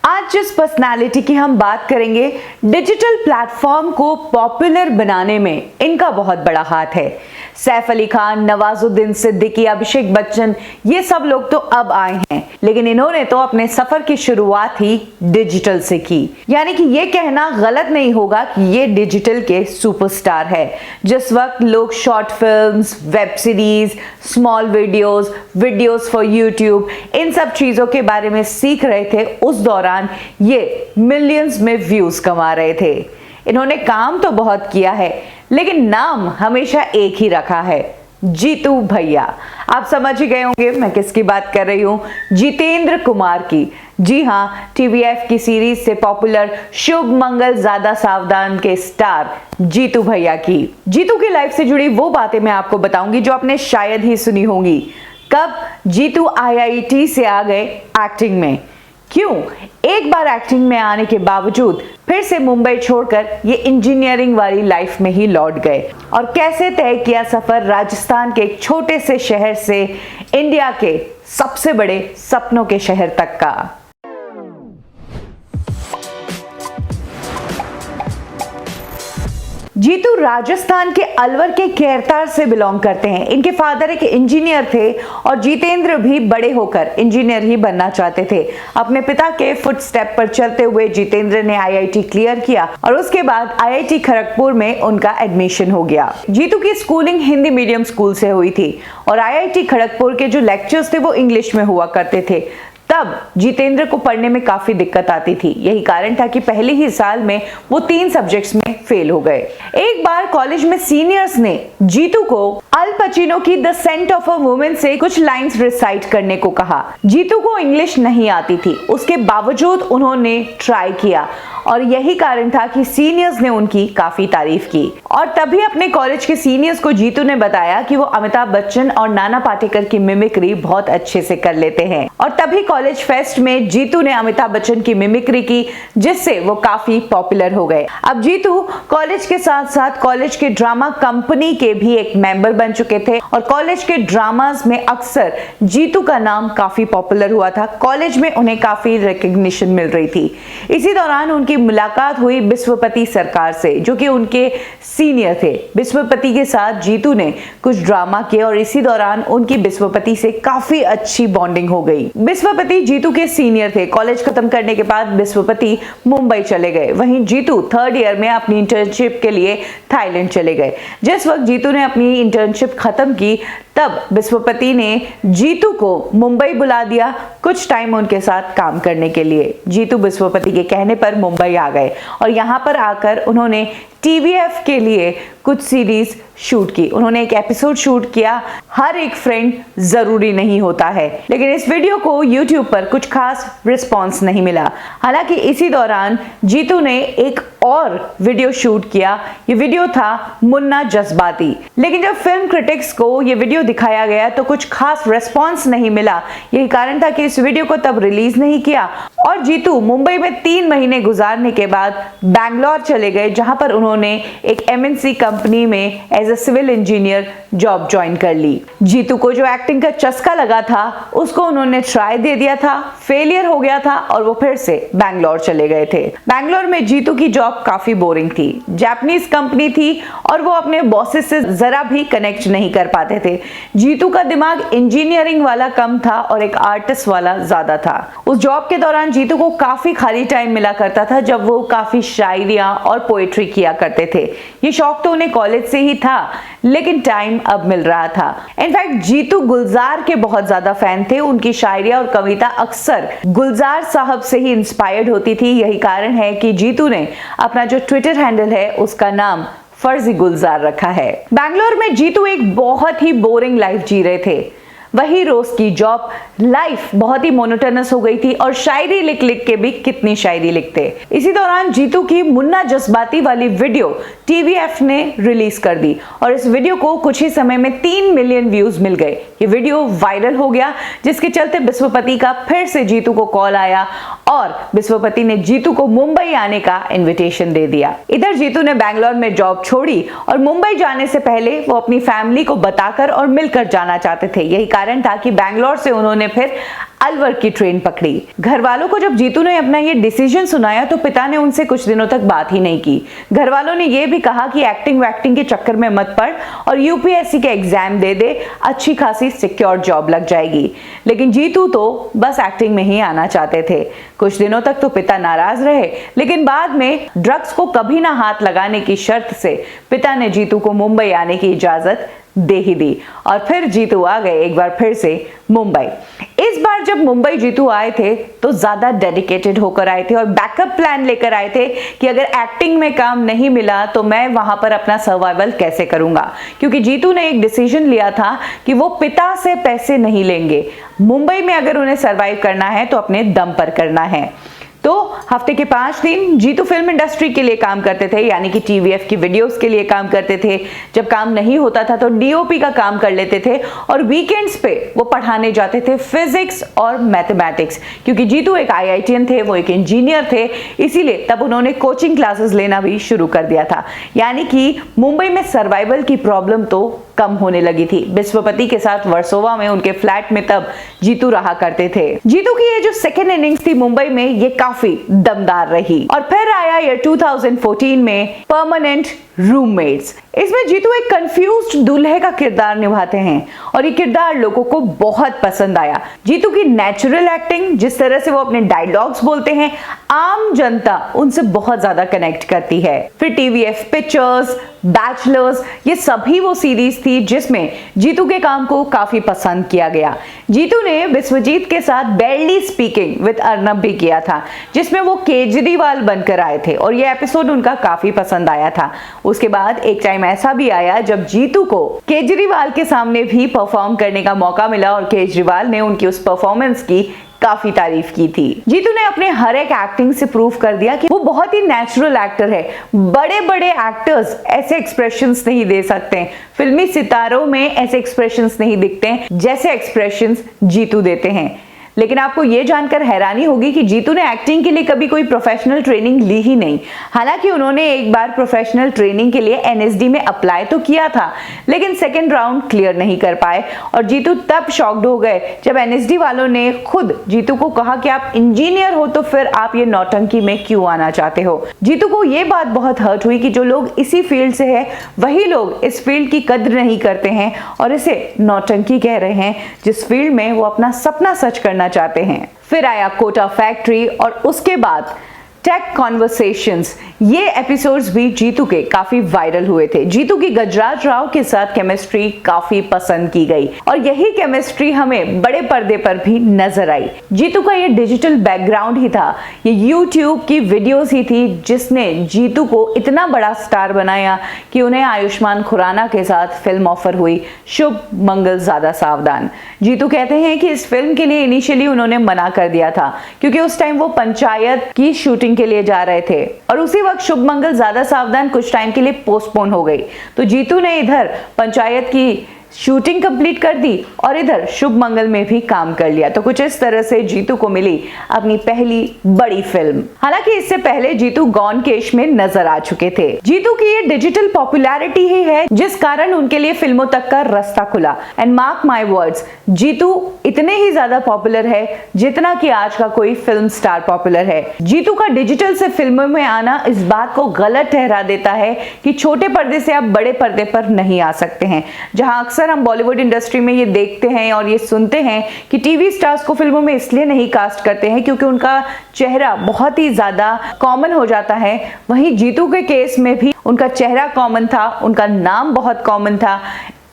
आज जिस पर्सनालिटी की हम बात करेंगे, डिजिटल प्लेटफॉर्म को पॉपुलर बनाने में इनका बहुत बड़ा हाथ है। सैफ अली खान, नवाजुद्दीन सिद्दीकी, अभिषेक बच्चन, ये सब लोग तो अब आए हैं, लेकिन इन्होंने तो अपने सफर की शुरुआत ही डिजिटल से की। यानी कि ये कहना गलत नहीं होगा कि ये डिजिटल के सुपरस्टार है। जिस वक्त लोग short films, web series, small videos for YouTube, इन सब चीजों के बारे में सीख रहे थे, उस दौरान ये मिलियंस में व्यूज कमा रहे थे। इन्होंने काम तो बहुत किया है, लेकिन नाम हमेशा एक ही रखा है, जीतू भैया। आप समझ ही गए होंगे मैं किसकी बात कर रही हूं, जितेंद्र कुमार की। जी हाँ, टीवीएफ की सीरीज से पॉपुलर शुभ मंगल ज्यादा सावधान के स्टार जीतू भैया की। जीतू की लाइफ से जुड़ी वो बातें मैं आपको बताऊंगी जो आपने शायद ही सुनी होंगी। कब जीतू आईआईटी से आ गए एक्टिंग में, क्यों एक बार एक्टिंग में आने के बावजूद फिर से मुंबई छोड़कर ये इंजीनियरिंग वाली लाइफ में ही लौट गए, और कैसे तय किया सफर राजस्थान के एक छोटे से शहर से इंडिया के सबसे बड़े सपनों के शहर तक का। जीतू राजस्थान के अलवर के केरतार से बिलोंग करते हैं। इनके फादर एक इंजीनियर थे और जितेंद्र भी बड़े होकर इंजीनियर ही बनना चाहते थे। अपने पिता के फुटस्टेप पर चलते हुए जितेंद्र ने आईआईटी क्लियर किया और उसके बाद आईआईटी खड़गपुर में उनका एडमिशन हो गया। जीतू की स्कूलिंग हिंदी मीडियम स्कूल से हुई थी और आईआईटी खड़गपुर के जो लेक्चर्स थे वो इंग्लिश में हुआ करते थे। तब जितेंद्र को पढ़ने में काफी दिक्कत आती थी। यही कारण था कि पहले ही साल में वो 3 सब्जेक्ट्स में फेल हो गए। एक बार कॉलेज में सीनियर्स ने जीतू को अल पचिनो की the scent of a woman से कुछ लाइंस रिसाइट करने को कहा। जीतू को इंग्लिश नहीं आती थी, उसके बावजूद उन्होंने ट्राई किया और यही कारण था कि सीनियर्स ने उनकी काफी तारीफ की। और तभी अपने कॉलेज के सीनियर्स को जीतू ने बताया कि वो अमिताभ बच्चन और नाना पाटेकर की मिमिक्री बहुत अच्छे से कर लेते हैं, और तभी कॉलेज फेस्ट में जीतू ने अमिताभ बच्चन की मिमिक्री की, जिससे वो काफी पॉपुलर हो गए। अब जीतू कॉलेज के साथ साथ कॉलेज के ड्रामा कंपनी के भी एक मेंबर बन चुके थे और कॉलेज के ड्रामास में अक्सर जीतू का नाम काफी पॉपुलर हुआ था। कॉलेज में उन्हें काफी रिकॉग्निशन मिल रही थी। इसी दौरान उनकी मुलाकात हुई बिस्वपति सरकार से, जो कि उनके सीनियर थे। बिस्वपति के साथ जीतू ने कुछ ड्रामा किए और इसी दौरान उनकी बिस्वपति से काफी अच्छी बॉन्डिंग हो गई। बिस्वपति जीतू के सीनियर थे। कॉलेज खत्म करने के बाद बिस्वपति मुंबई चले गए, वहीं जीतू 3rd ईयर में अपनी इंटर्नशिप के लिए थाईलैंड चले गए। जिस वक्त जीतू ने अपनी इंटर्नशिप खत्म की, तब बिस्वपति ने जीतू को मुंबई बुला दिया कुछ टाइम उनके साथ काम करने के लिए। जीतू बिस्वपति के कहने पर मुंबई आ गए और यहाँ पर आकर उन्होंने टीवीएफ के लिए कुछ सीरीज शूट की। उन्होंने एक एपिसोड शूट किया, हर एक फ्रेंड जरूरी नहीं होता है, लेकिन इस वीडियो को यूट्यूब पर कुछ खास रिस्पांस नहीं मिला। हालांकि इसी दौरान जीतू ने एक और वीडियो शूट किया। ये वीडियो था मुन्ना जज्बाती, लेकिन जब फिल्म क्रिटिक्स को ये वीडियो दिखाया गया तो कुछ खास रिस्पांस नहीं मिला। यही कारण था कि इस वीडियो को तब रिलीज नहीं किया और जीतू मुंबई में 3 महीने गुजारने के बाद बैंगलोर चले गए, जहां पर उन्होंने एक एमएनसी कंपनी में as a civil engineer job join कर ली। जीतू को जो एक्टिंग का चस्का लगा था उसको उन्होंने ट्राई दे दिया था, फेलियर हो गया था और वो फिर से बैंगलोर चले गए थे। बैंगलोर में जीतू की जॉब काफी बोरिंग थी। जापानीज कंपनी थी और वो अपने बॉसेस से जरा भी कनेक्ट नहीं कर पाते थे। जीतू का दिमाग इंजीनियरिंग वाला कम था और एक आर्टिस्ट वाला ज्यादा था। उस जॉब के दौरान जीतू को काफी खाली टाइम मिला करता था, जब वो काफी शायरियां और पोएट्री किया करते थे। ये शौक तो उन्हें कॉलेज से ही था, लेकिन टाइम अब मिल रहा था। इनफैक्ट जीतू गुलजार के बहुत ज्यादा फैन थे। उनकी शायरिया और कविता अक्सर गुलजार साहब से ही इंस्पायर्ड होती थी। यही कारण है कि जीतू ने अपना जो ट्विटर हैंडल है उसका नाम फर्जी गुलजार रखा है। बैंगलोर में जीतू एक बहुत ही बोरिंग लाइफ जी रहे थे। वही रोज की जॉब, लाइफ बहुत ही मोनोटोनस हो गई थी और शायरी लिख लिख के भी कितनी शायरी लिखते। इसी दौरान जीतू की मुन्ना जज्बाती वाली वीडियो टीवीएफ ने रिलीज कर दी और इस वीडियो को कुछ ही समय में 3 मिलियन व्यूज मिल गए। ये वीडियो वायरल हो गया, जिसके चलते बिस्वपति का फिर से जीतू को कॉल आया और बिस्वपति ने जीतू को मुंबई आने का इन्विटेशन दे दिया। इधर जीतू ने बैंगलोर में जॉब छोड़ी और मुंबई जाने से पहले वो अपनी फैमिली को बताकर और मिलकर जाना चाहते थे। यही कारण था कि बैंगलोर से उन्होंने फिर अलवर की ट्रेन पकड़ी। घर वालों को जब जीतू ने अपना ये डिसीजन सुनाया तो पिता ने उनसे कुछ दिनों तक बात ही नहीं की। घर वालों ने ये भी कहा कि एक्टिंग वैक्टिंग के चक्कर में मत पड़ और यूपीएससी के एग्जाम दे दे, अच्छी खासी सिक्योर जॉब लग जाएगी। लेकिन जीतू तो बस एक्टिंग में ही आना चाहते थे। कुछ दिनों तक तो पिता नाराज रहे, लेकिन बाद में ड्रग्स को कभी ना हाथ लगाने की शर्त से पिता ने जीतू को मुंबई आने की इजाजत दे ही दी और फिर जीतू आ गए एक बार फिर से मुंबई। इस बार जब मुंबई जीतू आए थे तो ज्यादा डेडिकेटेड होकर आए थे और बैकअप प्लान लेकर आए थे कि अगर एक्टिंग में काम नहीं मिला तो मैं वहां पर अपना सर्वाइवल कैसे करूंगा, क्योंकि जीतू ने एक डिसीजन लिया था कि वो पिता से पैसे नहीं लेंगे। मुंबई में अगर उन्हें सर्वाइव करना है तो अपने दम पर करना है। तो हफ्ते के 5 दिन जीतू फिल्म इंडस्ट्री के लिए काम करते थे, यानी कि टीवीएफ की वीडियोस के लिए काम करते थे। जब काम नहीं होता था तो डीओपी का काम कर लेते थे और वीकेंड्स पे वो पढ़ाने जाते थे फिजिक्स और मैथमेटिक्स, क्योंकि जीतू एक आईआईटीएन थे, वो एक इंजीनियर थे, इसीलिए तब उन्होंने कोचिंग क्लासेस लेना भी शुरू कर दिया था। यानी कि मुंबई में सर्वाइवल की प्रॉब्लम तो कम होने लगी थी। विश्वपति के साथ वर्सोवा में उनके फ्लैट में तब जीतू रहा करते थे। जीतू की ये जो सेकेंड इनिंग्स थी मुंबई में, ये काफी दमदार रही। और फिर आया ईयर 2014 में परमानेंट रूममेट्स। इसमें जीतू एक कंफ्यूज्ड दूल्हे का किरदार निभाते हैं और ये किरदार लोगों को बहुत पसंद आया। जीतू की नेचुरल एक्टिंग, जिस तरह से वो अपने डायलॉग्स बोलते हैं, आम जनता उनसे बहुत ज्यादा कनेक्ट करती है। फिर टीवीएफ पिक्चर्स, बैचलर्स, ये सभी वो सीरीज थी जिसमें जीतू के काम को काफी पसंद किया गया। जीतू ने विश्वजीत के साथ बैरली स्पीकिंग विद अर्नब भी किया था, जिसमें वो केजरीवाल बनकर आए थे और ये एपिसोड उनका काफी पसंद आया था। उसके बाद एक टाइम ऐसा भी आया जब जीतू को केजरीवाल के सामने भी परफॉर्म करने का मौका मिला और केजरीवाल ने उनकी उस परफॉर्मेंस की काफी तारीफ की थी। जीतू ने अपने हर एक एक्टिंग से प्रूव कर दिया कि वो बहुत ही नेचुरल एक्टर है। बड़े बड़े एक्टर्स ऐसे एक्सप्रेशंस नहीं दे सकते, फिल्मी सितारों में ऐसे एक्सप्रेशंस नहीं दिखते जैसे एक्सप्रेशंस जीतू देते हैं। लेकिन आपको यह जानकर हैरानी होगी कि जीतू ने एक्टिंग के लिए कभी कोई प्रोफेशनल ट्रेनिंग ली ही नहीं। हालांकि उन्होंने एक बार प्रोफेशनल ट्रेनिंग के लिए एनएसडी में अप्लाई तो किया था, लेकिन सेकंड राउंड क्लियर नहीं कर पाए और जीतू तब शॉक्ड हो गए जब एनएसडी वालों ने खुद जीतू को कहा कि आप इंजीनियर हो तो फिर आप ये नौटंकी में क्यों आना चाहते हो। जीतू को यह बात बहुत हर्ट हुई कि जो लोग इसी फील्ड से है वही लोग इस फील्ड की कद्र नहीं करते हैं और इसे नौटंकी कह रहे हैं, जिस फील्ड में वो अपना सपना सच करना चाहते हैं। फिर आया कोटा फैक्ट्री और उसके बाद टेक कॉन्वर्सेशंस। ये एपिसोड्स भी जीतू के काफी वायरल हुए थे। जीतू की गजराज राव के साथ केमिस्ट्री काफी पसंद की गई और यही केमिस्ट्री हमें बड़े पर्दे पर भी नजर आई। जीतू का ये डिजिटल बैकग्राउंड ही था, ये यूट्यूब की वीडियोस ही थी जिसने जीतू को इतना बड़ा स्टार बनाया कि उन्हें आयुष्मान खुराना के साथ फिल्म ऑफर हुई, शुभ मंगल ज्यादा सावधान। जीतू कहते हैं कि इस फिल्म के लिए इनिशियली उन्होंने मना कर दिया था क्योंकि उस टाइम वो पंचायत की शूटिंग के लिए जा रहे थे और उसी वक्त शुभ मंगल ज्यादा सावधान कुछ टाइम के लिए पोस्टपोन हो गई। तो जीतू ने इधर पंचायत की शूटिंग कंप्लीट कर दी और इधर शुभ मंगल में भी काम कर लिया। तो कुछ इस तरह से जीतू को मिली अपनी पहली बड़ी फिल्म। हालांकि इससे पहले जीतू गॉन केश में नजर आ चुके थे। जीतू की ये डिजिटल पॉपुलैरिटी ही है जिस कारण उनके लिए फिल्मों तक का रास्ता खुला। And mark my words, Jeetu इतने ही ज्यादा पॉपुलर है जितना कि आज का कोई फिल्म स्टार पॉपुलर है। जीतू का डिजिटल से फिल्मों में आना इस बात को गलत ठहरा देता है कि छोटे पर्दे से आप बड़े पर्दे पर नहीं आ सकते हैं। जहां अक्सर हम बॉलीवुड इंडस्ट्री में ये देखते हैं और ये सुनते हैं कि टीवी स्टार्स को फिल्मों में इसलिए नहीं कास्ट करते हैं क्योंकि उनका चेहरा बहुत ही ज्यादा कॉमन हो जाता है, वहीं जीतू के केस में भी उनका चेहरा कॉमन था, उनका नाम बहुत कॉमन था,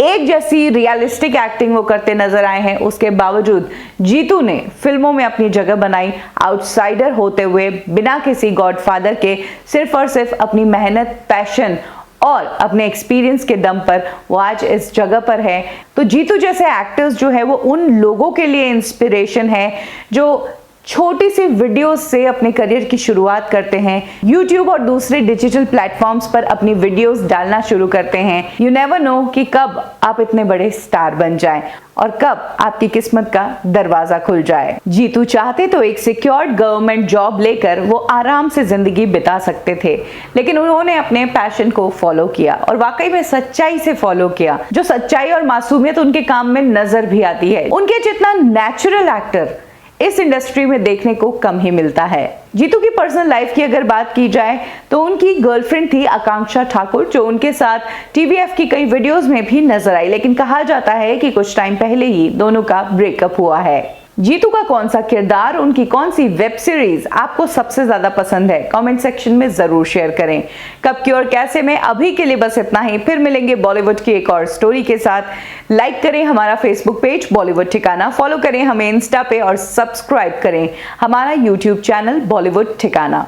एक जैसी रियलिस्टिक एक्टिंग वो करते नजर आए हैं। उसके बावजूद जीतू ने फिल्मों में अपनी जगह बनाई, आउटसाइडर होते हुए, बिना किसी गॉडफादर के, सिर्फ और सिर्फ अपनी मेहनत, पैशन और अपने एक्सपीरियंस के दम पर वो आज इस जगह पर है। तो जीतू जैसे एक्टर्स जो है वो उन लोगों के लिए इंस्पिरेशन है जो छोटी सी वीडियोस से अपने करियर की शुरुआत करते हैं, YouTube और दूसरे डिजिटल प्लेटफॉर्म्स पर अपनी वीडियोस डालना शुरू करते हैं। यू नेवर नो कि कब आप इतने बड़े स्टार बन जाएं और कब आपकी किस्मत का दरवाजा खुल जाए। जीतू चाहते तो एक सिक्योर्ड गवर्नमेंट जॉब लेकर वो आराम से जिंदगी बिता सकते थे, लेकिन उन्होंने अपने पैशन को फॉलो किया और वाकई में सच्चाई से फॉलो किया। जो सच्चाई और मासूमियत उनके काम में नजर भी आती है। उनके जितना नेचुरल एक्टर इस इंडस्ट्री में देखने को कम ही मिलता है। जीतू की पर्सनल लाइफ की अगर बात की जाए तो उनकी गर्लफ्रेंड थी आकांक्षा ठाकुर, जो उनके साथ टीवीएफ की कई वीडियोस में भी नजर आई, लेकिन कहा जाता है कि कुछ टाइम पहले ही दोनों का ब्रेकअप हुआ है। जीतू का कौन सा किरदार, उनकी कौन सी वेब सीरीज आपको सबसे ज्यादा पसंद है, कमेंट सेक्शन में जरूर शेयर करें। कब क्यों और कैसे में अभी के लिए बस इतना ही, फिर मिलेंगे बॉलीवुड की एक और स्टोरी के साथ। लाइक करें हमारा फेसबुक पेज बॉलीवुड ठिकाना, फॉलो करें हमें इंस्टा पे और सब्सक्राइब करें हमारा यूट्यूब चैनल बॉलीवुड ठिकाना।